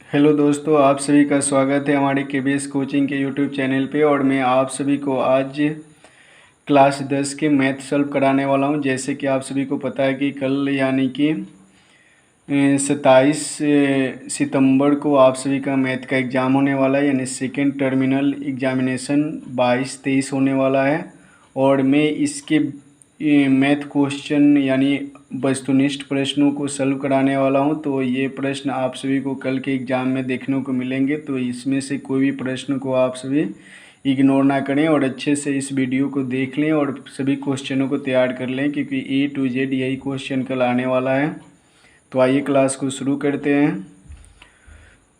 Hello दोस्तों, आप सभी का स्वागत है हमारे केबीएस कोचिंग के यूट्यूब चैनल पे। और मैं आप सभी को आज क्लास 10 के मैथ सॉल्व कराने वाला हूं। जैसे कि आप सभी को पता है कि कल यानी कि 27 सितंबर को आप सभी का मैथ का एग्ज़ाम होने वाला है, यानी सेकेंड टर्मिनल एग्जामिनेशन 22-23 होने वाला है। और मैं इसके मैथ क्वेश्चन यानी वस्तुनिष्ठ प्रश्नों को सॉल्व कराने वाला हूं। तो ये प्रश्न आप सभी को कल के एग्ज़ाम में देखने को मिलेंगे, तो इसमें से कोई भी प्रश्न को आप सभी इग्नोर ना करें और अच्छे से इस वीडियो को देख लें और सभी क्वेश्चनों को तैयार कर लें, क्योंकि A to Z यही क्वेश्चन कल आने वाला है। तो आइए क्लास को शुरू करते हैं।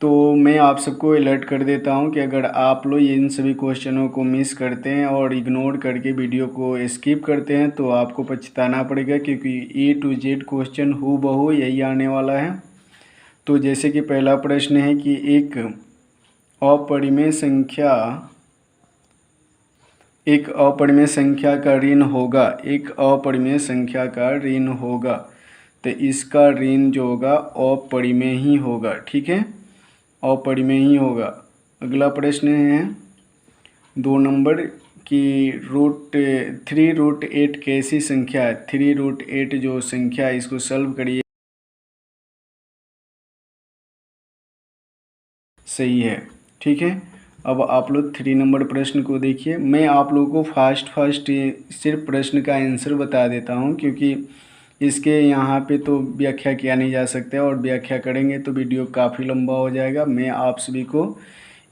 तो मैं आप सबको अलर्ट कर देता हूं कि अगर आप लोग इन सभी क्वेश्चनों को मिस करते हैं और इग्नोर करके वीडियो को स्किप करते हैं तो आपको पछताना पड़ेगा, क्योंकि A to Z क्वेश्चन हूबहू यही आने वाला है। तो जैसे कि पहला प्रश्न है कि एक अपरिमेय संख्या का ऋण होगा, एक अपरिमेय संख्या का ऋण होगा, तो इसका ऋण जो होगा अपरिमेय ही होगा। ठीक है, अपरिमेय ही होगा। अगला प्रश्न है 2 नंबर की √3√8 कैसी संख्या है। 3√8 जो संख्या है इसको सॉल्व करिए। सही है, ठीक है। अब आप लोग 3 नंबर प्रश्न को देखिए। मैं आप लोगों को फास्ट सिर्फ प्रश्न का आंसर बता देता हूं, क्योंकि इसके यहाँ पे तो व्याख्या किया नहीं जा सकता है और व्याख्या करेंगे तो वीडियो काफ़ी लंबा हो जाएगा। मैं आप सभी को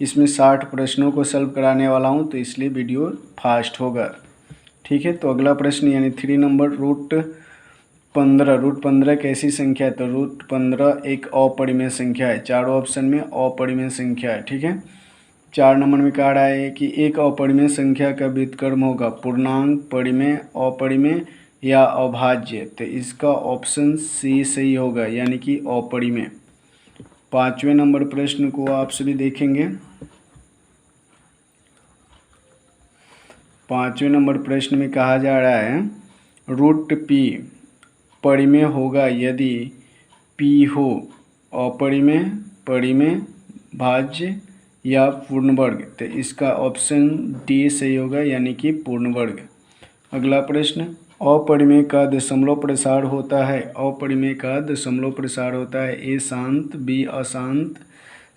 इसमें 60 प्रश्नों को सॉल्व कराने वाला हूं, तो इसलिए वीडियो फास्ट होगा। ठीक है, तो अगला प्रश्न यानी 3 नंबर √15 कैसी संख्या है। तो √15 एक अपरिमेय संख्या है। चारों ऑप्शन में अपरिमेय संख्या है। ठीक है, 4 नंबर में कह रहा है कि एक अपरिमेय संख्या का व्युत्क्रम होगा पूर्णांक, परिमेय, अपरिमेय या अभाज्य। तो इसका ऑप्शन सी सही होगा, यानी कि अपरिमेय। 5वें नंबर प्रश्न को आप सभी देखेंगे। 5वें नंबर प्रश्न में कहा जा रहा है √p परिमेय होगा यदि p हो अपरिमेय, परिमेय, भाज्य या पूर्ण वर्ग। तो इसका ऑप्शन डी सही होगा, यानी कि पूर्ण वर्ग। अगला प्रश्न, अपरिमेय का दशमलव प्रसार होता है। अपरिमेय का दशमलव प्रसार होता है। ए शांत, बी अशांत,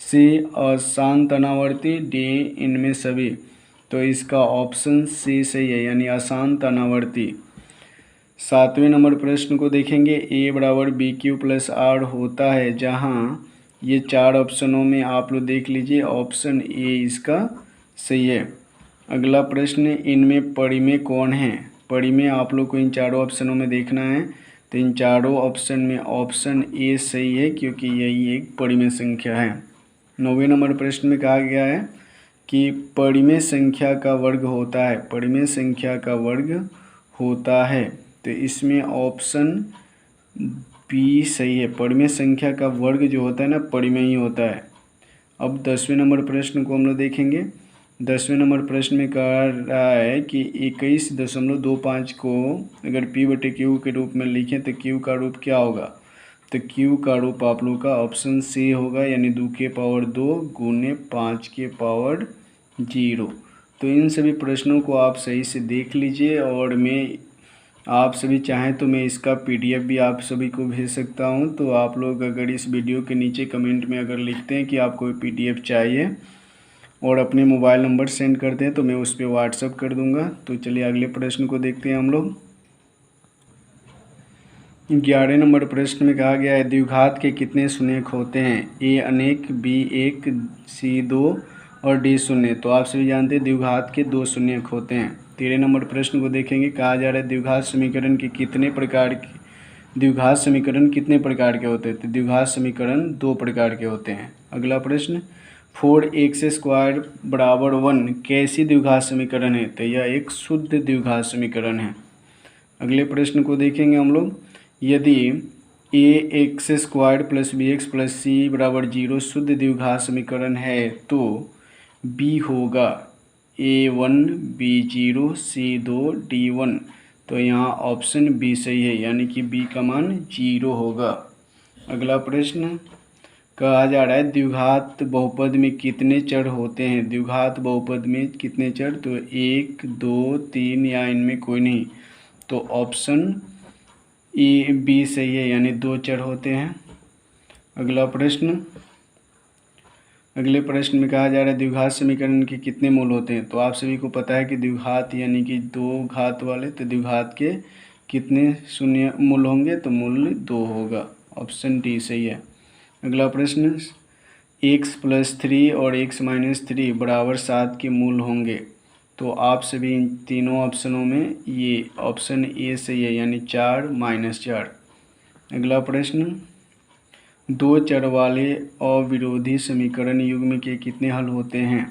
सी अशांत अनावर्ती, डी इनमें सभी। तो इसका ऑप्शन सी सही है, यानी अशांत अनावर्ती। 7वें नंबर प्रश्न को देखेंगे। ए बराबर BQ+R होता है, जहां ये 4 ऑप्शनों में आप लोग देख लीजिए, ऑप्शन ए इसका सही है। अगला प्रश्न, इनमें परिमेय कौन है। परिमेय आप लोग को इन चारों ऑप्शनों में देखना है, तो इन चारों ऑप्शन में ऑप्शन ए सही है, क्योंकि यही एक परिमेय संख्या है। 9वें नंबर प्रश्न में कहा गया है कि परिमेय संख्या का वर्ग होता है। परिमेय संख्या का वर्ग होता है, तो इसमें ऑप्शन बी सही है। परिमेय संख्या का वर्ग जो होता है ना, परिमेय ही होता है। अब 10वें नंबर प्रश्न को हम लोग देखेंगे। 10वें नंबर प्रश्न में कह रहा है कि 21.25 को अगर P/Q के रूप में लिखें तो Q का रूप क्या होगा। तो Q का रूप आप लोग का ऑप्शन सी होगा, यानी 2 की पावर 2 गुने 5 की पावर 0। तो इन सभी प्रश्नों को आप सही से देख लीजिए, और मैं आप सभी चाहें तो मैं इसका PDF भी आप सभी को भेज सकता हूं। तो आप लोग अगर इस वीडियो के नीचे कमेंट में अगर लिखते हैं कि आपको PDF चाहिए और अपने मोबाइल नंबर सेंड करते हैं, तो मैं उस पर व्हाट्सअप कर दूंगा। तो चलिए अगले प्रश्न को देखते हैं हम लोग। 11 नंबर प्रश्न में कहा गया है द्विघात के कितने शून्यक होते हैं। ए अनेक, बी 1, सी 2 और डी शून्य। तो आप सभी जानते हैं द्विघात के 2 शून्यक होते हैं। 13 नंबर प्रश्न को देखेंगे। कहा जा रहा है द्विघात समीकरण के कितने प्रकार के होते हैं। तो द्विघात समीकरण 2 प्रकार के होते हैं। अगला प्रश्न, 4x² बराबर 1 कैसी द्विघात समीकरण है। तो यह एक शुद्ध द्विघात समीकरण है। अगले प्रश्न को देखेंगे हम लोग। यदि ax² + bx + c बराबर 0 शुद्ध द्विघात समीकरण है, तो b होगा a1 b0 c2 d1। तो यहाँ ऑप्शन बी सही है, यानी कि b का मान 0 होगा। अगला प्रश्न, कहा जा रहा है द्विघात बहुपद में कितने चर होते हैं। द्विघात बहुपद में कितने चर, तो 1 2 3 या इनमें कोई नहीं। तो ऑप्शन ए बी सही है, यानी 2 चर होते हैं। अगला प्रश्न, अगले प्रश्न में कहा जा रहा है द्विघात समीकरण के कितने मूल होते हैं। तो आप सभी को पता है कि द्विघात यानी कि 2 घात वाले, तो द्विघात के कितने शून्य मूल होंगे, तो मूल 2 होगा। ऑप्शन डी सही है। अगला प्रश्न, x+3 और x-3 बराबर 7 के मूल होंगे। तो आप सभी इन तीनों ऑप्शनों में ये ऑप्शन ए सही है, यानी 4-4। अगला प्रश्न, 2 चर वाले अविरोधी समीकरण युग्म के कितने हल होते हैं।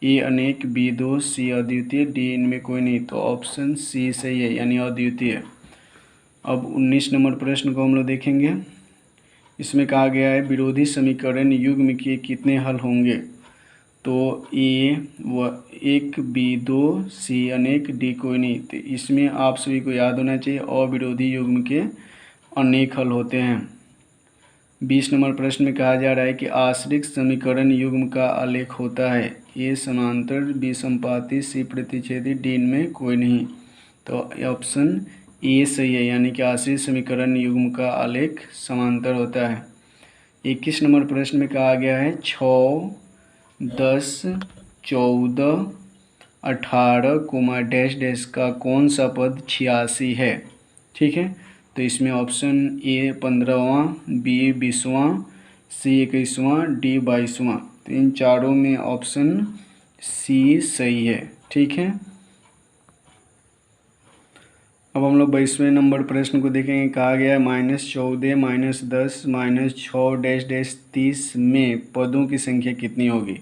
ए अनेक, बी 2, सी अद्वितीय, डी इनमें कोई नहीं। तो ऑप्शन सी सही है, यानी अद्वितीय। अब 19 नंबर प्रश्न को हम लोग देखेंगे। इसमें कहा गया है विरोधी समीकरण युग्म के कितने हल होंगे। तो ए 1, बी 2, सी अनेक, डी कोई नहीं। तो इसमें आप सभी को याद होना चाहिए अविरोधी युग्म के अनेक हल होते हैं। 20 नंबर प्रश्न में कहा जा रहा है कि आश्रित समीकरण युग्म का आलेख होता है। ए समांतर, बी संपाती, सी प्रतिच्छेदी, डी इनमें कोई नहीं। तो ऑप्शन ए सही है, यानी कि आश्रित समीकरण युग्म का आलेख समांतर होता है। 21 नंबर प्रश्न में कहा गया है 6, 10, 14, 18 डैश डैश का कौन सा पद 86 है। ठीक है, तो इसमें ऑप्शन ए 15वां, बी 20वां, सी 21वां, डी 22वां। तो इन चारों में ऑप्शन सी सही है। ठीक है, अब हम लोग 22वें नंबर प्रश्न को देखेंगे। कहा गया है -14, -10, -6 डैश डैश 30 में पदों की संख्या कितनी होगी।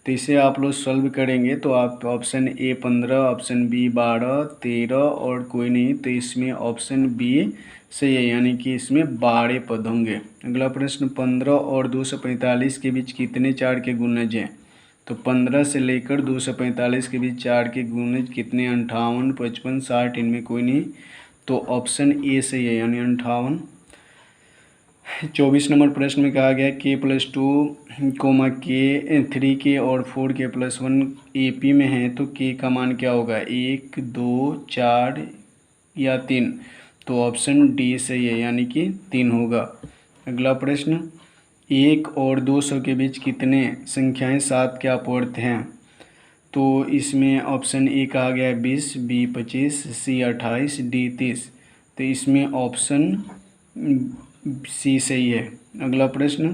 तो इसे आप लोग सॉल्व करेंगे तो आप ऑप्शन ए 15, ऑप्शन बी 12, 13 और कोई नहीं। तो इसमें ऑप्शन बी सही है, यानी कि इसमें 12 पद होंगे। अगला प्रश्न, 15 और 245 के बीच कितने 4 के गुणज हैं। तो 15 से लेकर 245 के बीच 4 के गुणज कितने, 58, 55, 60 इनमें कोई नहीं। तो ऑप्शन ए सही है, यानी 58। 24 नंबर प्रश्न में कहा गया k+2, के 3k और 4k+1 AP में है तो k का मान क्या होगा, 1, 2, 4 या 3। तो ऑप्शन डी सही है, यानी कि 3 होगा। अगला प्रश्न, 1 और 200 के बीच कितने संख्याएं 7 के अपवर्त हैं। तो इसमें ऑप्शन ए कहा गया है 20, बी 25, सी 28, डी 30। तो इसमें ऑप्शन सी सही है। अगला प्रश्न,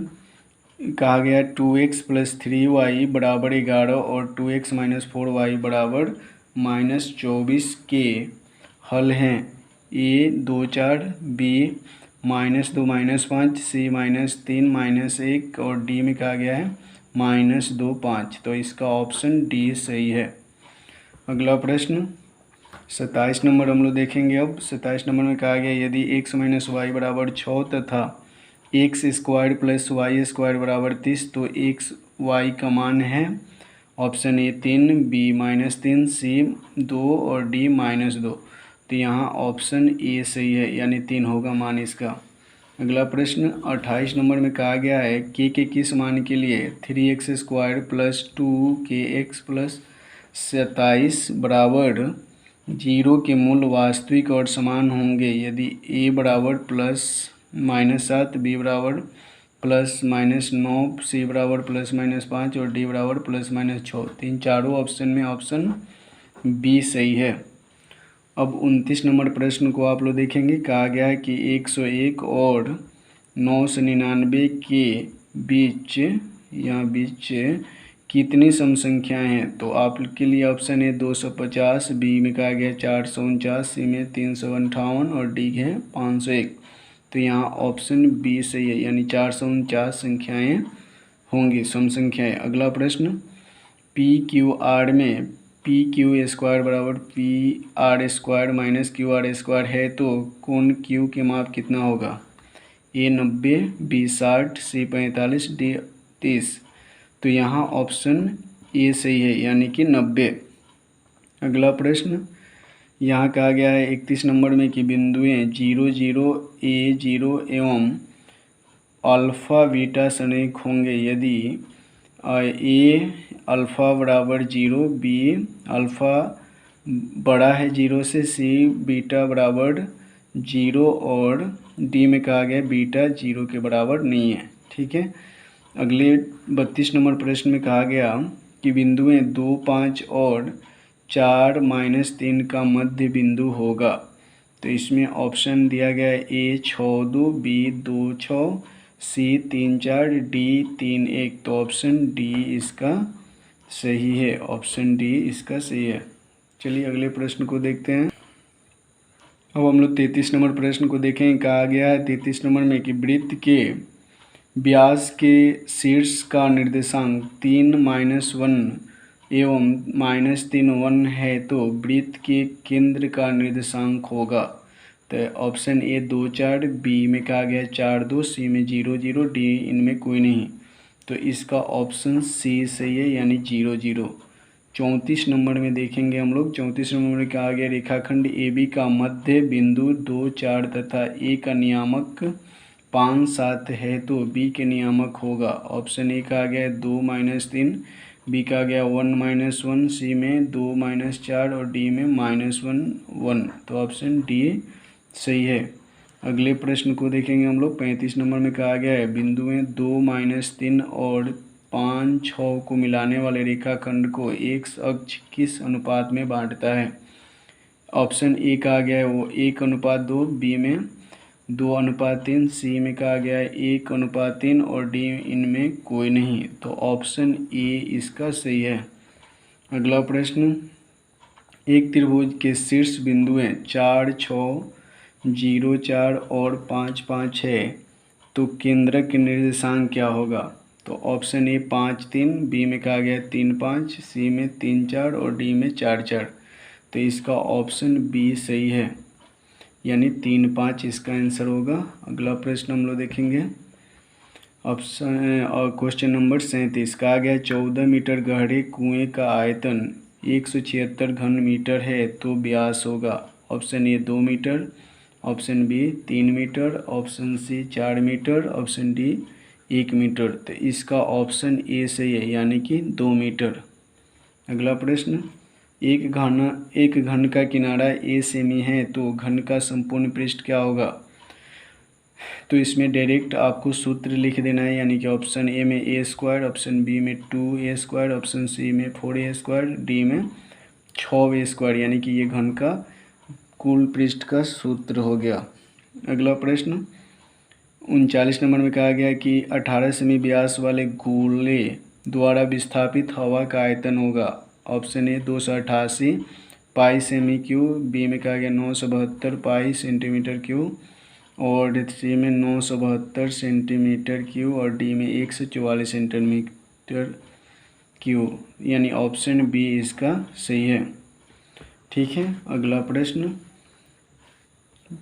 कहा गया 2x + 3y बराबर 11 और 2x - 4y बराबर -24 के हल हैं। ए 2, 4, बी -2, -5, सी -3, -1 और डी में कहा गया है -2, 5। तो इसका ऑप्शन डी सही है। अगला प्रश्न 27 नंबर हम लोग देखेंगे। अब 27 नंबर में कहा गया यदि x - y बराबर 6 तथा x² + y² बराबर 30 तो x y का मान है। ऑप्शन ए 3, बी -3, सी 2 और डी -2। तो यहाँ ऑप्शन ए सही है, यानी 3 होगा मान इसका। अगला प्रश्न 28 नंबर में कहा गया है के किस मान के लिए 3x² + 2kx + 27 बराबर 0 के मूल वास्तविक और समान होंगे यदि a बराबर +-7, b बराबर +-9, c बराबर +-5 और d बराबर +-6। तो इन चारों ऑप्शन में ऑप्शन बी सही है। अब 29 नंबर प्रश्न को आप लोग देखेंगे। कहा गया है कि 101 और 999 के बीच कितनी सम संख्याएँ हैं। तो आपके लिए ऑप्शन है 250, बी में कहा गया 449, सी में 358 और डी है 501। तो यहाँ ऑप्शन बी सही है, यानी 449 संख्याएँ होंगी, सम संख्याएँ। अगला प्रश्न, PQR में PQ² बराबर PR² - QR² है तो कोण Q के माप कितना होगा। ए 90, बी 60, सी 45, डी 30। तो यहाँ ऑप्शन ए सही है, यानी कि 90। अगला प्रश्न, यहाँ कहा गया है 31 नंबर में कि बिंदुएं 0, 0, A0 एवं अल्फ़ा बीटा सनेक होंगे यदि ए अल्फ़ा बराबर 0, बी अल्फ़ा बड़ा है 0 से, सी बीटा बराबर 0 और डी में कहा गया बीटा 0 के बराबर नहीं है। ठीक है। अगले 32 नंबर प्रश्न में कहा गया कि बिंदुएं 2, 5 और 4, -3 का मध्य बिंदु होगा। तो इसमें ऑप्शन दिया गया है ए 6, 2, बी 2, 6, सी 3, 4, डी 3, 1। तो ऑप्शन डी इसका सही है। ऑप्शन डी इसका सही है। चलिए अगले प्रश्न को देखते हैं। अब हम लोग 33 नंबर प्रश्न को देखें। कहा गया है 33 नंबर में कि वृत्त के व्यास के शीर्ष का निर्देशांक 3, -1 एवं -3, 1 है तो वृत्त के केंद्र का निर्देशांक होगा। तो ऑप्शन ए 2, 4, बी में कहा गया 4, 2, सी में 0, 0, डी इनमें कोई नहीं। तो इसका ऑप्शन सी सही है, यानी 0, 0। 34 नंबर में देखेंगे हम लोग। 34 नंबर में कहा गया रेखाखंड ए बी का मध्य बिंदु 2, 4 तथा ए का नियामक 5, 7 है तो बी के नियामक होगा। ऑप्शन ए कहा गया 2, -3, बी कहा गया 1, -1, सी में 2, -4 और डी में -1, 1। तो ऑप्शन डी सही है। अगले प्रश्न को देखेंगे हम लोग। 35 नंबर में कहा गया है बिंदुएं 2, -3 और 5, 6 को मिलाने वाले रेखाखंड को एक्स अक्ष किस अनुपात में बांटता है। ऑप्शन ए कहा गया है वो 1:2, बी में 2:3, सी में कहा गया है 1:3 और डी इनमें कोई नहीं। तो ऑप्शन ए इसका सही है। अगला प्रश्न, एक त्रिभुज के शीर्ष बिंदुएं 4, 6, 0, 4 और 5, 5 है तो केंद्रक निर्देशांक क्या होगा। तो ऑप्शन ए 5, 3, बी में कहा गया 3, 5, सी में 3, 4 और डी में 4, 4। तो इसका ऑप्शन बी सही है, यानी 3, 5 इसका आंसर होगा। अगला प्रश्न हम लोग देखेंगे। ऑप्शन और क्वेश्चन नंबर 37 कहा गया 14 मीटर गहरे कुएं का आयतन 176 घन मीटर है तो व्यास होगा। Option A 2 meter, option B 3 meter, option C 4 meter, option D 1 meter. तो इसका ऑप्शन ए सही है, यानी कि 2 मीटर। अगला प्रश्न, एक घन का किनारा ए सेमी है तो घन का संपूर्ण पृष्ठ क्या होगा। तो इसमें डायरेक्ट आपको सूत्र लिख देना है, यानी कि ऑप्शन ए में a², ऑप्शन बी में 2a², ऑप्शन सी में 4a², डी में 6a², यानी कि ये घन का कुल पृष्ठ का सूत्र हो गया। अगला प्रश्न 39 नंबर में कहा गया कि 18 सेमी व्यास वाले गोले द्वारा विस्थापित हवा का आयतन होगा। ऑप्शन ए 288 पाई सेमी क्यूब, बी में कहा गया 972 पाई सेंटीमीटर क्यूब और सी में 972 सेंटीमीटर क्यूब और डी में 144 सेंटीमीटर क्यूब, यानी ऑप्शन बी इसका सही है। ठीक है। अगला प्रश्न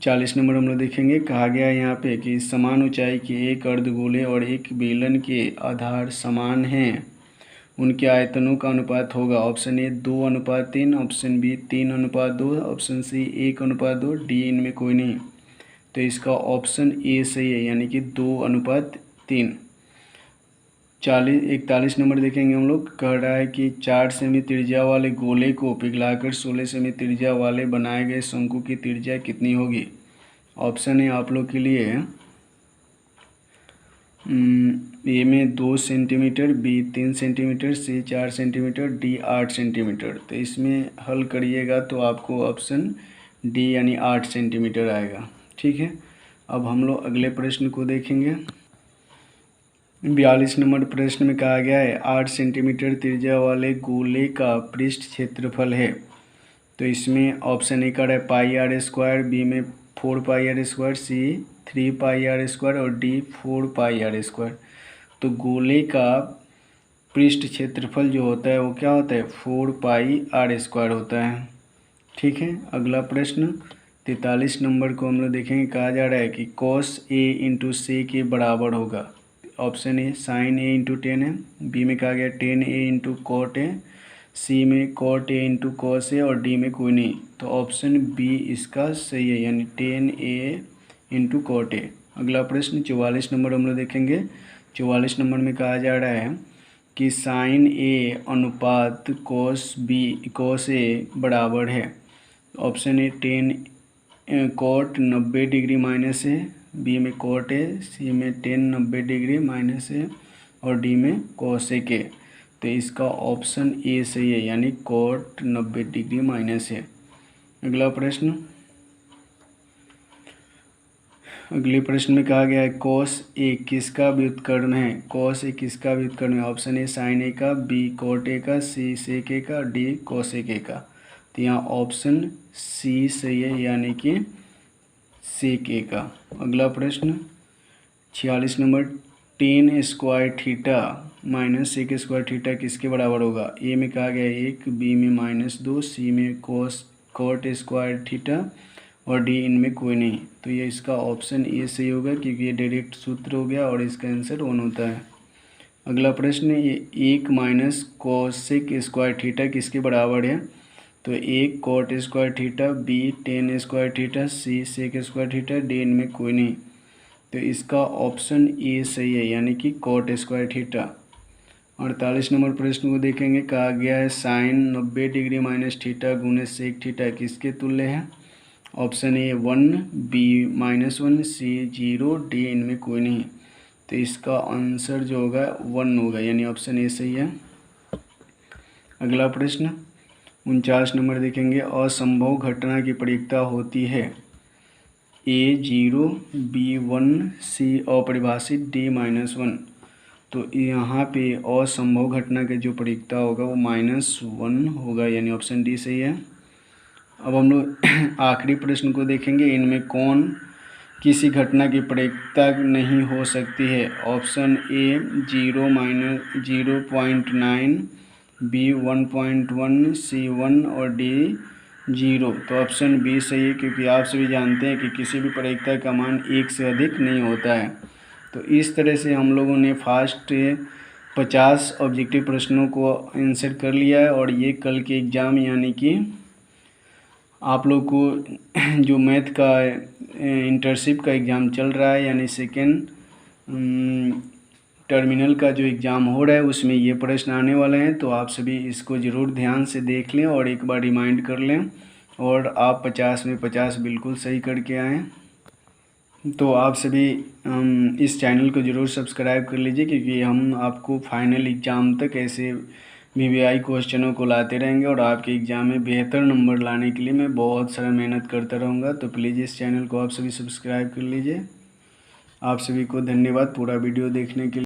40 नंबर हम लोग देखेंगे। कहा गया है यहाँ पे कि समान ऊंचाई के एक अर्धगोले और एक बेलन के आधार समान हैं, उनके आयतनों का अनुपात होगा। Option A 2:3, option B 3:2, option C 1:2, D इनमें कोई नहीं। तो इसका ऑप्शन ए सही है, यानी कि 2:3। 41 नंबर देखेंगे हम लोग। कह रहा है कि 4 सेमी त्रिज्या वाले गोले को पिघलाकर 16 सेमी त्रिज्या वाले बनाए गए शंकु की त्रिज्या कितनी होगी। ऑप्शन है आप लोग के लिए ए में 2 सेंटीमीटर, बी 3 सेंटीमीटर, सी 4 सेंटीमीटर, डी 8 सेंटीमीटर। तो इसमें हल करिएगा तो आपको ऑप्शन डी यानी 8 सेंटीमीटर आएगा। ठीक है। अब हम लोग अगले प्रश्न को देखेंगे। 42 नंबर प्रश्न में कहा गया है 8 सेंटीमीटर त्रिज्या वाले गोले का पृष्ठ क्षेत्रफल है। तो इसमें ऑप्शन ए कर है πr², बी में 4πr², सी 3πr² और डी 4πr²। तो गोले का पृष्ठ क्षेत्रफल जो होता है वो क्या होता है 4πr² होता है। ठीक है। अगला प्रश्न 43 नंबर को हम लोग देखेंगे। कहा जा रहा है कि cos a × से के बराबर होगा। Option A sin a × tan है, बी में कहा गया tan a × cot a, सी में cot a × cos a और डी में कोई नहीं। तो ऑप्शन बी इसका सही है, यानी tan a × cot a। अगला प्रश्न 44 नंबर हम लोग देखेंगे। 44 नंबर में कहा जा रहा है कि साइन ए अनुपात कोस ए बराबर है। Option A 10 cot 90 degree minus A, B में कोट ए, सी में 10 90 डिग्री माइनस ए और डी में कोसेक ए। तो इसका ऑप्शन ए सही है, यानी कोट 90 डिग्री माइनस ए। अगला प्रश्न, अगले प्रश्न में कहा गया है कोस ए किसका व्युत्क्रम है। कोस ए किसका व्युत्क्रम है। ऑप्शन ए साइन ए का, बी कोट ए का, सी सेक ए का, डी कोसेक ए का। तो यहाँ ऑप्शन सी सही है, यानी कि सेक ए का। अगला प्रश्न 46 नंबर 10 square theta minus sec square theta किसके बराबर होगा। ए में कहा गया है 1, बी में -2, सी में कोट स्क्वायर थीटा और डी इनमें कोई नहीं। तो ये इसका ऑप्शन ए सही होगा, क्योंकि ये डायरेक्ट सूत्र हो गया और इसका आंसर 1 होता है। अगला प्रश्न, ये 1 माइनस कोसेक स्क्वायर थीटा किसके बराबर है। तो 1 cot square theta, B 10 square theta, C sec square theta, D इनमें कोई नहीं। तो इसका ऑप्शन ए सही है, यानी कि कोट स्क्वायर थीटा। 48 नंबर प्रश्न को देखेंगे। कहा गया है साइन 90 डिग्री माइनस थीटा गुने सेक थीटा किसके तुल्य है। Option A 1, B -1, C 0, D इनमें कोई नहीं। तो इसका आंसर जो होगा 1 होगा, यानी ऑप्शन ए सही है। अगला प्रश्न 49 नंबर देखेंगे। असंभव घटना की प्रयोक्ता होती है। ए 0, बी 1, सी अपरिभाषित, डी -1। तो यहाँ पे असंभव घटना के जो प्रयोक्ता होगा वो -1 होगा, यानी ऑप्शन डी सही है। अब हम लोग आखिरी प्रश्न को देखेंगे। इनमें कौन किसी घटना की प्रयोक्ता नहीं हो सकती है। ऑप्शन ए 0-0.9, बी 1.1, सी 1 और डी 0। तो ऑप्शन बी सही है, क्योंकि आप सभी जानते हैं कि किसी भी प्रयोक्ता का मान 1 से अधिक नहीं होता है। तो इस तरह से हम लोगों ने फास्ट 50 ऑब्जेक्टिव प्रश्नों को आंसर कर लिया है। और ये कल के एग्ज़ाम, यानी कि आप लोग को जो मैथ का इंटर्नशिप का एग्ज़ाम चल रहा है, यानी सेकेंड टर्मिनल का जो एग्ज़ाम हो रहा है, उसमें ये प्रश्न आने वाले हैं। तो आप सभी इसको ज़रूर ध्यान से देख लें और एक बार रिमाइंड कर लें, और आप 50 में 50 बिल्कुल सही करके आएँ। तो आप सभी इस चैनल को ज़रूर सब्सक्राइब कर लीजिए, क्योंकि हम आपको फाइनल एग्ज़ाम तक ऐसे VVI क्वेश्चनों को लाते रहेंगे और आपके एग्ज़ाम में बेहतर नंबर लाने के लिए मैं बहुत सारा मेहनत करता रहूँगा। तो प्लीज़ इस चैनल को आप सभी सब्सक्राइब कर लीजिए। आप सभी को धन्यवाद पूरा वीडियो देखने के लिए।